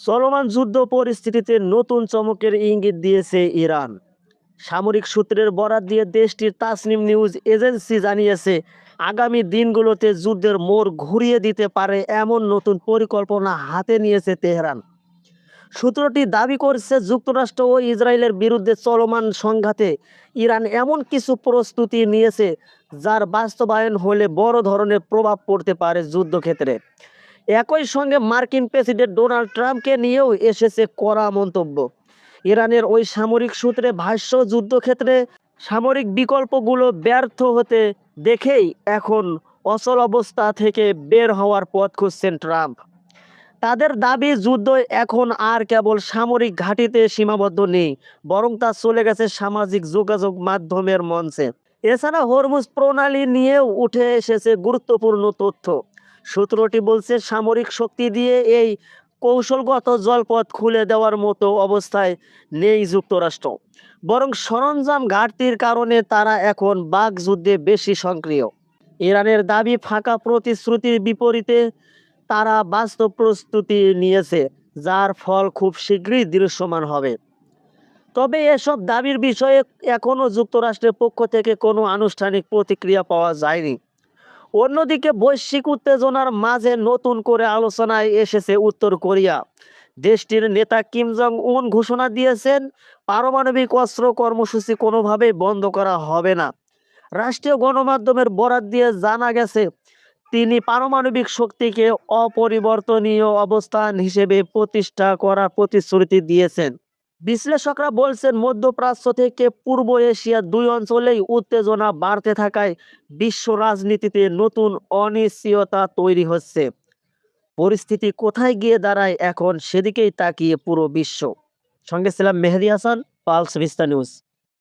চলমান যুদ্ধ পরিস্থিতিতে নতুন চমকের ইঙ্গিত দিয়েছে ইরান। সামরিক সূত্রের বরাত দিয়ে দেশটির তাসনিম নিউজ এজেন্সি জানিয়েছে, আগামী দিনগুলোতে যুদ্ধের মোড় ঘুরিয়ে দিতে পারে এমন নতুন পরিকল্পনা হাতে নিয়েছে তেহরান। সূত্রটি দাবি করছে, যুক্তরাষ্ট্র ও ইসরায়েলের বিরুদ্ধে চলমান সংঘাতে ইরান এমন কিছু প্রস্তুতি নিয়েছে যার বাস্তবায়ন হলে বড় ধরনের প্রভাব পড়তে পারে যুদ্ধক্ষেত্রে। একই সঙ্গে মার্কিন প্রেসিডেন্ট ডোনাল্ড ট্রাম্পকে নিয়েও এসেছে কড়া মন্তব্য। ইরানের ওই সামরিক সূত্রে ভাষ্য, যুদ্ধক্ষেত্রে সামরিক বিকল্পগুলো ব্যর্থ হতে দেখেই এখন অচল অবস্থা থেকে বের হওয়ার পথ খুঁজছেন ট্রাম্প। তাদের দাবি, যুদ্ধ এখন আর কেবল সামরিক ঘাঁটিতে সীমাবদ্ধ নেই, বরং তা চলে গেছে সামাজিক যোগাযোগ মাধ্যমের মঞ্চে। এছাড়া হরমুজ প্রণালী নিয়েও উঠে এসেছে গুরুত্বপূর্ণ তথ্য। সূত্রটি বলছে, সামরিক শক্তি দিয়ে এই কৌশলগত জলপথ খুলে দেওয়ার মতো অবস্থায় নেই যুক্তরাষ্ট্র, বরং সরঞ্জাম ঘাটতির কারণে তারা এখন বাকযুদ্ধে বেশি সক্রিয়। ইরানের দাবি, ফাঁকা প্রতিশ্রুতির বিপরীতে তারা বাস্তব প্রস্তুতি নিয়েছে, যার ফল খুব শীঘ্রই দৃশ্যমান হবে। তবে এসব দাবির বিষয়ে এখনও যুক্তরাষ্ট্রের পক্ষ থেকে কোনো আনুষ্ঠানিক প্রতিক্রিয়া পাওয়া যায়নি। অন্যদিকে বৈশ্বিক উত্তেজনার মাঝে নতুন করে আলোচনায় এসেছে উত্তর কোরিয়া। দেশটির নেতা কিম জং উন ঘোষণা দিয়েছেন, পারমাণবিক অস্ত্র কর্মসূচি কোনোভাবেই বন্ধ করা হবে না। রাষ্ট্রীয় গণমাধ্যমের বরাত দিয়ে জানা গেছে, তিনি পারমাণবিক শক্তিকে অপরিবর্তনীয় অবস্থান হিসেবে প্রতিষ্ঠা করার প্রতিশ্রুতি দিয়েছেন। বিশ্লেষকরা বলছেন, মধ্যপ্রাচ্য থেকে পূর্ব এশিয়ার দুই অঞ্চলেই উত্তেজনা বাড়তে থাকায় বিশ্ব রাজনীতিতে নতুন অনিশ্চয়তা তৈরি হচ্ছে। পরিস্থিতি কোথায় গিয়ে দাঁড়ায় এখন সেদিকেই তাকিয়ে পুরো বিশ্ব। সঙ্গে ছিলাম মেহেদী হাসান, পালস ভিস্তা নিউজ।